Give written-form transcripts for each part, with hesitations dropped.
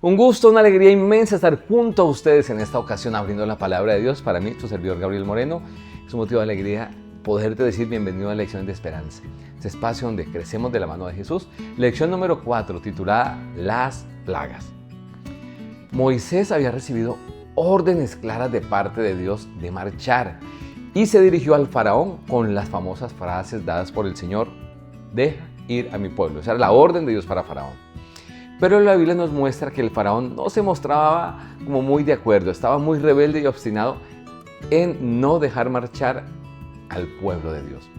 Un gusto, una alegría inmensa estar junto a ustedes en esta ocasión abriendo la palabra de Dios. Para mí, tu servidor Gabriel Moreno, es un motivo de alegría poderte decir bienvenido a Lecciones de Esperanza, este espacio donde crecemos de la mano de Jesús. Lección número 4, titulada Las Plagas. Moisés había recibido órdenes claras de parte de Dios de marchar y se dirigió al faraón con las famosas frases dadas por el Señor: deja ir a mi pueblo. Esa era la orden de Dios para faraón. Pero la Biblia nos muestra que el faraón no se mostraba como muy de acuerdo, estaba muy rebelde y obstinado en no dejar marchar al pueblo de Dios.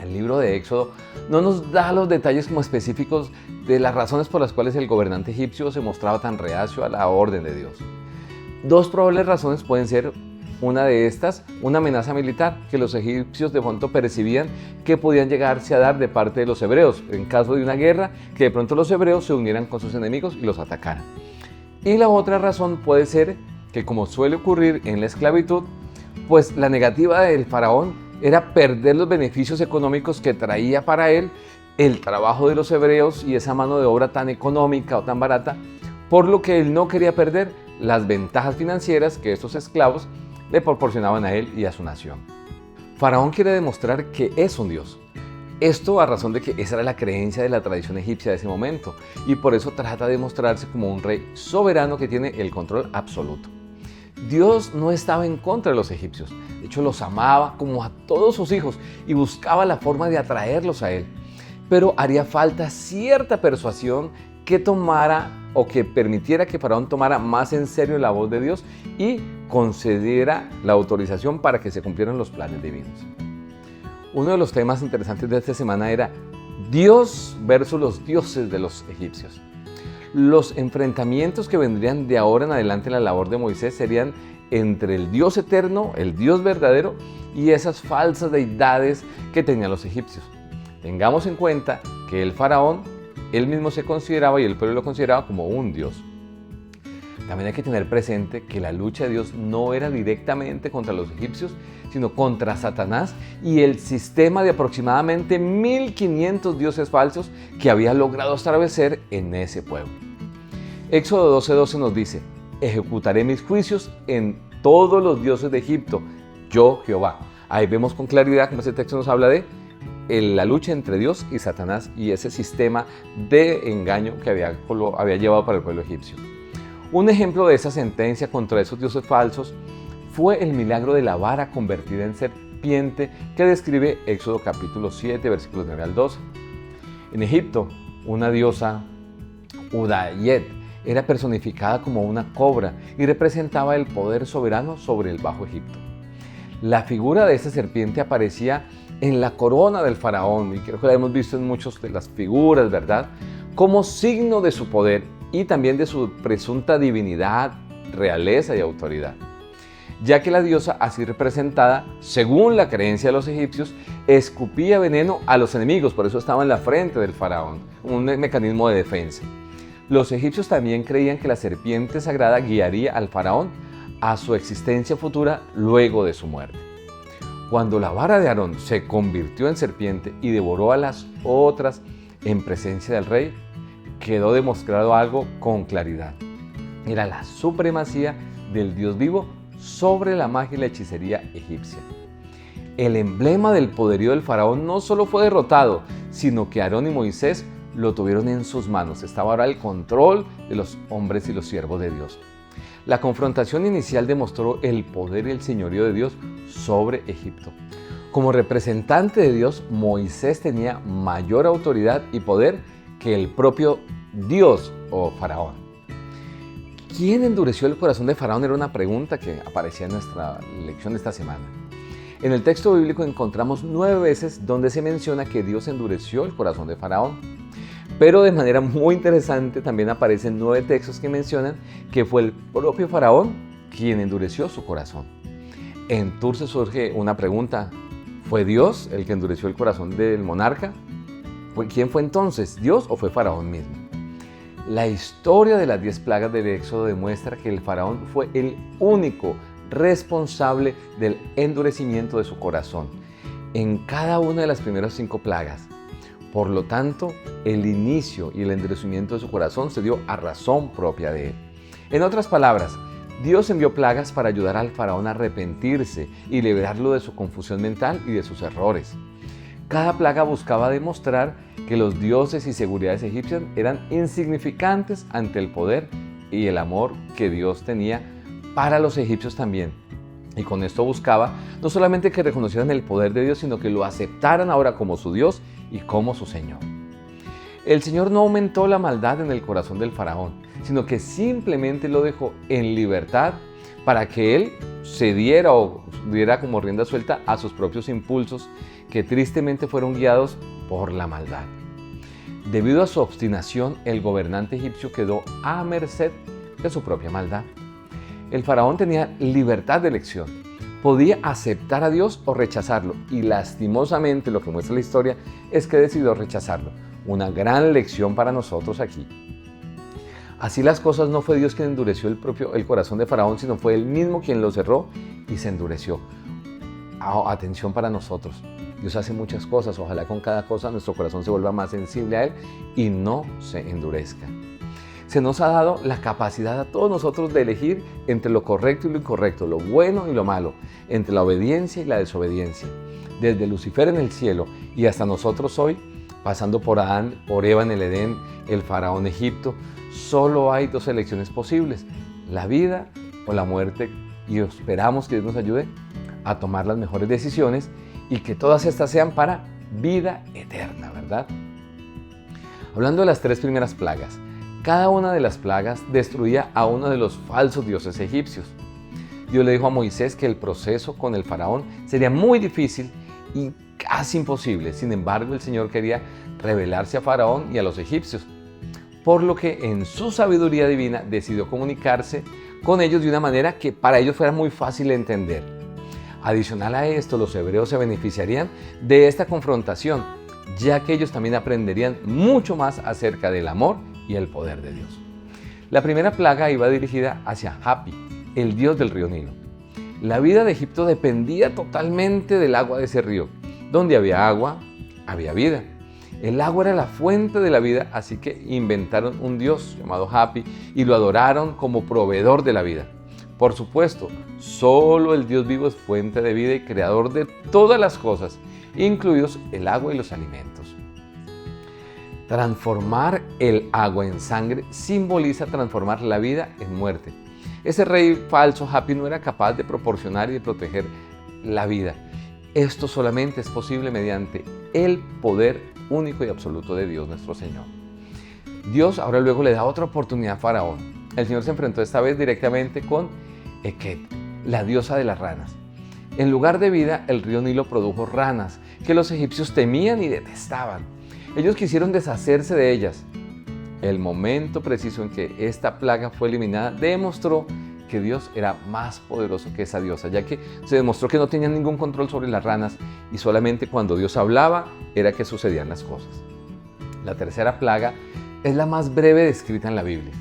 El libro de Éxodo no nos da los detalles como específicos de las razones por las cuales el gobernante egipcio se mostraba tan reacio a la orden de Dios. Dos probables razones pueden ser: una de estas, una amenaza militar que los egipcios de pronto percibían que podían llegarse a dar de parte de los hebreos, en caso de una guerra, que de pronto los hebreos se unieran con sus enemigos y los atacaran. Y la otra razón puede ser que, como suele ocurrir en la esclavitud, pues la negativa del faraón era perder los beneficios económicos que traía para él el trabajo de los hebreos y esa mano de obra tan económica o tan barata, por lo que él no quería perder las ventajas financieras que estos esclavos le proporcionaban a él y a su nación. Faraón quiere demostrar que es un dios. Esto a razón de que esa era la creencia de la tradición egipcia de ese momento, y por eso trata de mostrarse como un rey soberano que tiene el control absoluto. Dios no estaba en contra de los egipcios, de hecho los amaba como a todos sus hijos y buscaba la forma de atraerlos a él. Pero haría falta cierta persuasión que tomara o que permitiera que Faraón tomara más en serio la voz de Dios y concediera la autorización para que se cumplieran los planes divinos. Uno de los temas interesantes de esta semana era Dios versus los dioses de los egipcios. Los enfrentamientos que vendrían de ahora en adelante en la labor de Moisés serían entre el Dios eterno, el Dios verdadero, y esas falsas deidades que tenían los egipcios. Tengamos en cuenta que el faraón, él mismo se consideraba y el pueblo lo consideraba como un dios. También hay que tener presente que la lucha de Dios no era directamente contra los egipcios, sino contra Satanás y el sistema de aproximadamente 1500 dioses falsos que había logrado establecer en ese pueblo. Éxodo 12:12 nos dice: ejecutaré mis juicios en todos los dioses de Egipto, yo Jehová. Ahí vemos con claridad como ese texto nos habla de la lucha entre Dios y Satanás y ese sistema de engaño que había llevado para el pueblo egipcio. Un ejemplo de esa sentencia contra esos dioses falsos fue el milagro de la vara convertida en serpiente que describe Éxodo capítulo 7, versículos 9 al 12. En Egipto, una diosa, Udayet, era personificada como una cobra y representaba el poder soberano sobre el Bajo Egipto. La figura de esta serpiente aparecía en la corona del faraón, y creo que la hemos visto en muchas de las figuras, ¿verdad?, como signo de su poder y también de su presunta divinidad, realeza y autoridad. Ya que la diosa, así representada, según la creencia de los egipcios, escupía veneno a los enemigos, por eso estaba en la frente del faraón, un mecanismo de defensa. Los egipcios también creían que la serpiente sagrada guiaría al faraón a su existencia futura luego de su muerte. Cuando la vara de Aarón se convirtió en serpiente y devoró a las otras en presencia del rey, quedó demostrado algo con claridad. Era la supremacía del Dios vivo sobre la magia y la hechicería egipcia. El emblema del poderío del faraón no solo fue derrotado, sino que Aarón y Moisés lo tuvieron en sus manos. Estaba ahora el control de los hombres y los siervos de Dios. La confrontación inicial demostró el poder y el señorío de Dios sobre Egipto. Como representante de Dios, Moisés tenía mayor autoridad y poder que el propio Dios o Faraón. ¿Quién endureció el corazón de Faraón? Era una pregunta que aparecía en nuestra lección de esta semana. En el texto bíblico encontramos 9 veces donde se menciona que Dios endureció el corazón de Faraón. Pero de manera muy interesante también aparecen 9 textos que mencionan que fue el propio Faraón quien endureció su corazón. Entonces surge una pregunta: ¿fue Dios el que endureció el corazón del monarca? ¿Quién fue entonces? ¿Dios o fue Faraón mismo? La historia de las 10 plagas del Éxodo demuestra que el Faraón fue el único responsable del endurecimiento de su corazón en cada una de las primeras 5 plagas. Por lo tanto, el inicio y el endurecimiento de su corazón se dio a razón propia de él. En otras palabras, Dios envió plagas para ayudar al faraón a arrepentirse y liberarlo de su confusión mental y de sus errores. Cada plaga buscaba demostrar que los dioses y seguridades egipcias eran insignificantes ante el poder y el amor que Dios tenía para los egipcios también. Y con esto buscaba no solamente que reconocieran el poder de Dios, sino que lo aceptaran ahora como su Dios y como su Señor. El Señor no aumentó la maldad en el corazón del faraón, sino que simplemente lo dejó en libertad para que él se diera o diera como rienda suelta a sus propios impulsos que tristemente fueron guiados por la maldad. Debido a su obstinación, el gobernante egipcio quedó a merced de su propia maldad. El faraón tenía libertad de elección. Podía aceptar a Dios o rechazarlo, y lastimosamente lo que muestra la historia es que decidió rechazarlo. Una gran lección para nosotros aquí. Así las cosas, no fue Dios quien endureció el corazón de Faraón, sino fue él mismo quien lo cerró y se endureció. Atención para nosotros. Dios hace muchas cosas, ojalá con cada cosa nuestro corazón se vuelva más sensible a Él y no se endurezca. Se nos ha dado la capacidad a todos nosotros de elegir entre lo correcto y lo incorrecto, lo bueno y lo malo, entre la obediencia y la desobediencia. Desde Lucifer en el cielo y hasta nosotros hoy, pasando por Adán, por Eva en el Edén, el faraón de Egipto, solo hay dos elecciones posibles, la vida o la muerte, y esperamos que Dios nos ayude a tomar las mejores decisiones y que todas estas sean para vida eterna, ¿verdad? Hablando de las tres primeras plagas, cada una de las plagas destruía a uno de los falsos dioses egipcios. Dios le dijo a Moisés que el proceso con el faraón sería muy difícil y casi imposible. Sin embargo, el Señor quería revelarse a Faraón y a los egipcios, por lo que en su sabiduría divina decidió comunicarse con ellos de una manera que para ellos fuera muy fácil de entender. Adicional a esto, los hebreos se beneficiarían de esta confrontación, ya que ellos también aprenderían mucho más acerca del amor y el poder de Dios. La primera plaga iba dirigida hacia Hapi, el dios del río Nilo. La vida de Egipto dependía totalmente del agua de ese río. Donde había agua, había vida. El agua era la fuente de la vida, así que inventaron un dios llamado Hapi y lo adoraron como proveedor de la vida. Por supuesto, solo el Dios vivo es fuente de vida y creador de todas las cosas, incluidos el agua y los alimentos. Transformar el agua en sangre simboliza transformar la vida en muerte. Ese rey falso Hapi no era capaz de proporcionar y de proteger la vida. Esto solamente es posible mediante el poder único y absoluto de Dios nuestro Señor. Dios ahora luego le da otra oportunidad a Faraón. El Señor se enfrentó esta vez directamente con Eket, la diosa de las ranas. En lugar de vida, el río Nilo produjo ranas que los egipcios temían y detestaban. Ellos quisieron deshacerse de ellas. El momento preciso en que esta plaga fue eliminada demostró que Dios era más poderoso que esa diosa, ya que se demostró que no tenían ningún control sobre las ranas y solamente cuando Dios hablaba era que sucedían las cosas. La tercera plaga es la más breve descrita en la Biblia.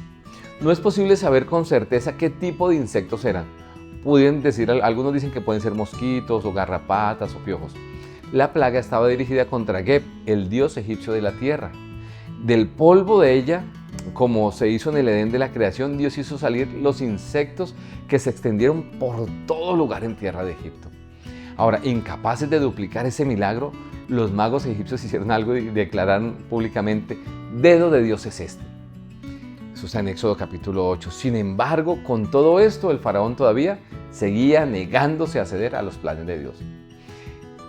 No es posible saber con certeza qué tipo de insectos eran. Algunos dicen que pueden ser mosquitos o garrapatas o piojos. La plaga estaba dirigida contra Geb, el dios egipcio de la tierra. Del polvo de ella, como se hizo en el Edén de la creación, Dios hizo salir los insectos que se extendieron por todo lugar en tierra de Egipto. Ahora, incapaces de duplicar ese milagro, los magos egipcios hicieron algo y declararon públicamente: dedo de Dios es este. Eso está en Éxodo capítulo 8. Sin embargo, con todo esto, el faraón todavía seguía negándose a ceder a los planes de Dios.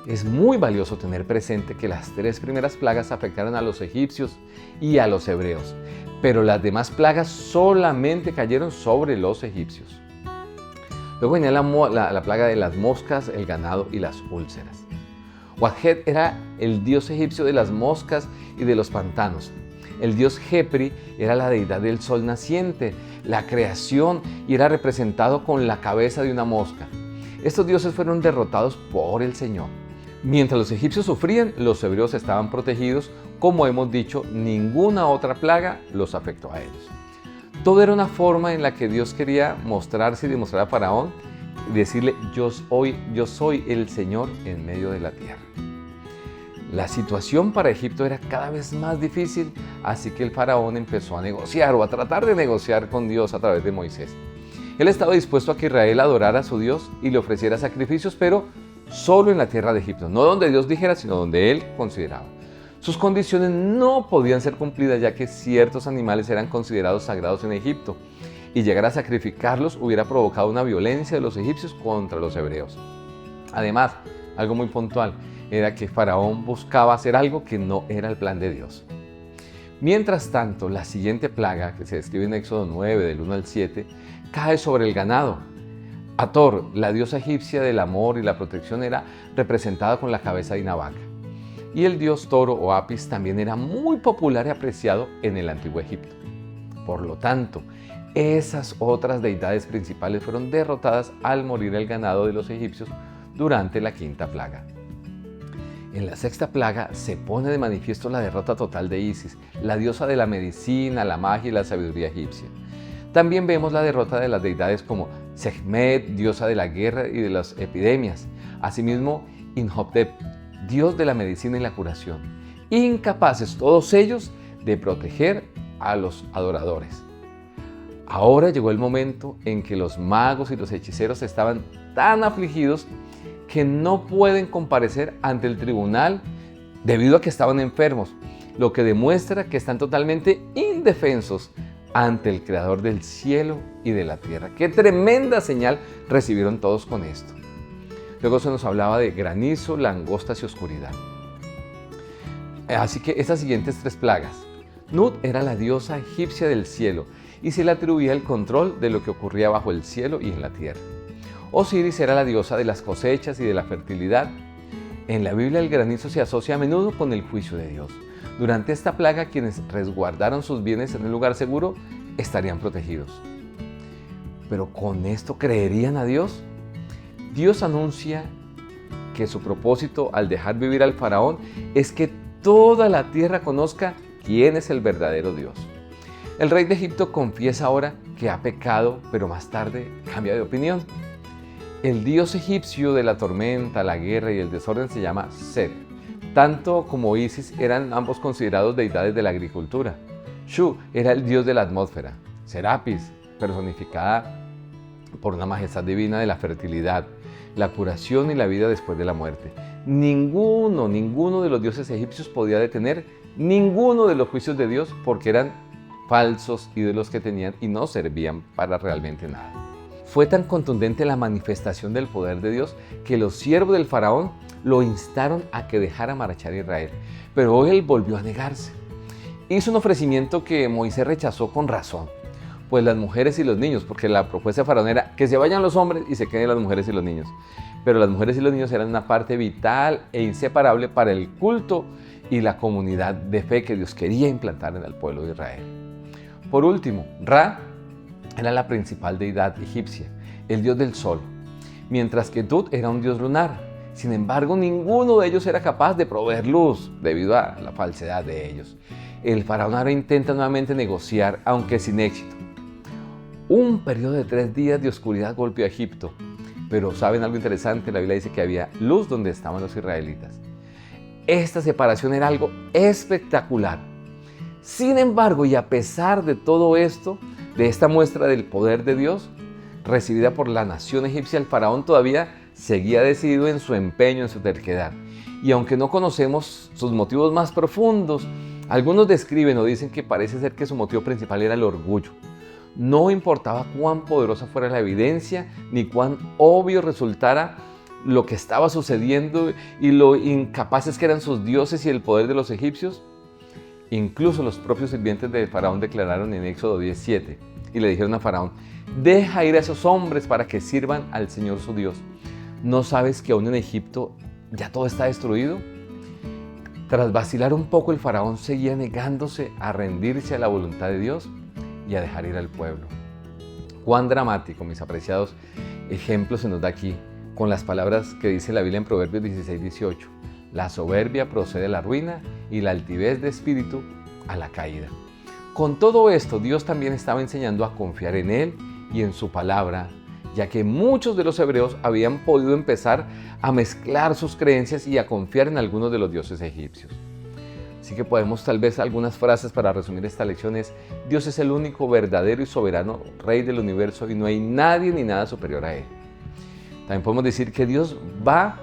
Es muy valioso tener presente que las tres primeras plagas afectaron a los egipcios y a los hebreos, pero las demás plagas solamente cayeron sobre los egipcios. Luego venía la plaga de las moscas, el ganado y las úlceras. Wakhet era el dios egipcio de las moscas y de los pantanos. El dios Jepri era la deidad del sol naciente, la creación, y era representado con la cabeza de una mosca. Estos dioses fueron derrotados por el Señor. Mientras los egipcios sufrían, los hebreos estaban protegidos. Como hemos dicho, ninguna otra plaga los afectó a ellos. Todo era una forma en la que Dios quería mostrarse y demostrar a Faraón y decirle: yo soy el Señor en medio de la tierra. La situación para Egipto era cada vez más difícil, así que el faraón empezó a negociar o a tratar de negociar con Dios a través de Moisés. Él estaba dispuesto a que Israel adorara a su Dios y le ofreciera sacrificios, pero solo en la tierra de Egipto, no donde Dios dijera, sino donde él consideraba. Sus condiciones no podían ser cumplidas ya que ciertos animales eran considerados sagrados en Egipto y llegar a sacrificarlos hubiera provocado una violencia de los egipcios contra los hebreos. Además, algo muy puntual era que Faraón buscaba hacer algo que no era el plan de Dios. Mientras tanto, la siguiente plaga, que se describe en Éxodo 9, del 1 al 7, cae sobre el ganado. Hathor, la diosa egipcia del amor y la protección, era representada con la cabeza de una vaca. Y el dios toro o Apis también era muy popular y apreciado en el antiguo Egipto. Por lo tanto, esas otras deidades principales fueron derrotadas al morir el ganado de los egipcios durante la quinta plaga. En la sexta plaga se pone de manifiesto la derrota total de Isis, la diosa de la medicina, la magia y la sabiduría egipcia. También vemos la derrota de las deidades como Sekhmet, diosa de la guerra y de las epidemias. Asimismo, Imhotep, dios de la medicina y la curación. Incapaces todos ellos de proteger a los adoradores. Ahora llegó el momento en que los magos y los hechiceros estaban tan afligidos que no pueden comparecer ante el tribunal debido a que estaban enfermos, lo que demuestra que están totalmente indefensos ante el Creador del cielo y de la tierra. ¡Qué tremenda señal recibieron todos con esto! Luego se nos hablaba de granizo, langostas y oscuridad. Así que estas siguientes tres plagas. Nut era la diosa egipcia del cielo y se le atribuía el control de lo que ocurría bajo el cielo y en la tierra. Osiris era la diosa de las cosechas y de la fertilidad. En la Biblia el granizo se asocia a menudo con el juicio de Dios. Durante esta plaga, quienes resguardaron sus bienes en un lugar seguro estarían protegidos. Pero ¿con esto creerían a Dios? Dios anuncia que su propósito al dejar vivir al faraón es que toda la tierra conozca quién es el verdadero Dios. El rey de Egipto confiesa ahora que ha pecado, pero más tarde cambia de opinión. El dios egipcio de la tormenta, la guerra y el desorden se llama Set. Tanto como Isis eran ambos considerados deidades de la agricultura. Shu era el dios de la atmósfera. Serapis, personificada por una majestad divina de la fertilidad, la curación y la vida después de la muerte. Ninguno de los dioses egipcios podía detener ninguno de los juicios de Dios porque eran falsos ídolos que tenían y no servían para realmente nada. Fue tan contundente la manifestación del poder de Dios que los siervos del faraón lo instaron a que dejara marchar a Israel, pero él volvió a negarse. Hizo un ofrecimiento que Moisés rechazó con razón, pues las mujeres y los niños, porque la propuesta de faraón era que se vayan los hombres y se queden las mujeres y los niños, pero las mujeres y los niños eran una parte vital e inseparable para el culto y la comunidad de fe que Dios quería implantar en el pueblo de Israel. Por último, Ra era la principal deidad egipcia, el dios del sol, mientras que Tut era un dios lunar. Sin embargo, ninguno de ellos era capaz de proveer luz debido a la falsedad de ellos. El faraón ahora intenta nuevamente negociar, aunque sin éxito. Un periodo de 3 días de oscuridad golpeó a Egipto, pero ¿saben algo interesante? La Biblia dice que había luz donde estaban los israelitas. Esta separación era algo espectacular. Sin embargo, y a pesar de todo esto, de esta muestra del poder de Dios, recibida por la nación egipcia, el faraón todavía seguía decidido en su empeño, en su terquedad. Y aunque no conocemos sus motivos más profundos, algunos describen o dicen que parece ser que su motivo principal era el orgullo. No importaba cuán poderosa fuera la evidencia, ni cuán obvio resultara lo que estaba sucediendo y lo incapaces que eran sus dioses y el poder de los egipcios. Incluso los propios sirvientes de Faraón declararon en Éxodo 17 y le dijeron a Faraón: deja ir a esos hombres para que sirvan al Señor su Dios. ¿No sabes que aún en Egipto ya todo está destruido? Tras vacilar un poco, el Faraón seguía negándose a rendirse a la voluntad de Dios y a dejar ir al pueblo. Cuán dramático, mis apreciados, ejemplos se nos da aquí con las palabras que dice la Biblia en Proverbios 16-18. La soberbia procede a la ruina y la altivez de espíritu a la caída. Con todo esto, Dios también estaba enseñando a confiar en Él y en su palabra ya que muchos de los hebreos habían podido empezar a mezclar sus creencias y a confiar en algunos de los dioses egipcios. Así que podemos tal vez algunas frases para resumir esta lección es: Dios es el único verdadero y soberano Rey del universo y no hay nadie ni nada superior a Él. También podemos decir que Dios va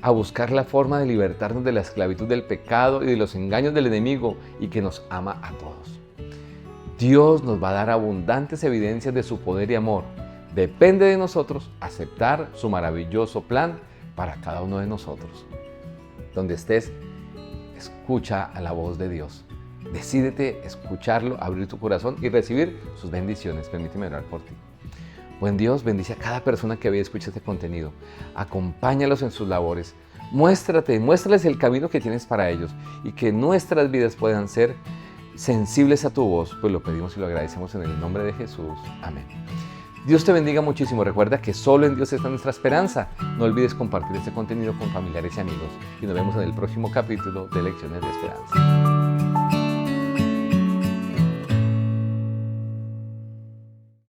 a buscar la forma de libertarnos de la esclavitud del pecado y de los engaños del enemigo y que nos ama a todos. Dios nos va a dar abundantes evidencias de su poder y amor. Depende de nosotros aceptar su maravilloso plan para cada uno de nosotros. Donde estés, escucha a la voz de Dios. Decídete escucharlo, abrir tu corazón y recibir sus bendiciones. Permíteme orar por ti. Buen Dios, bendice a cada persona que ve y escucha este contenido. Acompáñalos en sus labores. Muéstrales el camino que tienes para ellos y que nuestras vidas puedan ser sensibles a tu voz, pues lo pedimos y lo agradecemos en el nombre de Jesús. Amén. Dios te bendiga muchísimo. Recuerda que solo en Dios está nuestra esperanza. No olvides compartir este contenido con familiares y amigos. Y nos vemos en el próximo capítulo de Lecciones de Esperanza.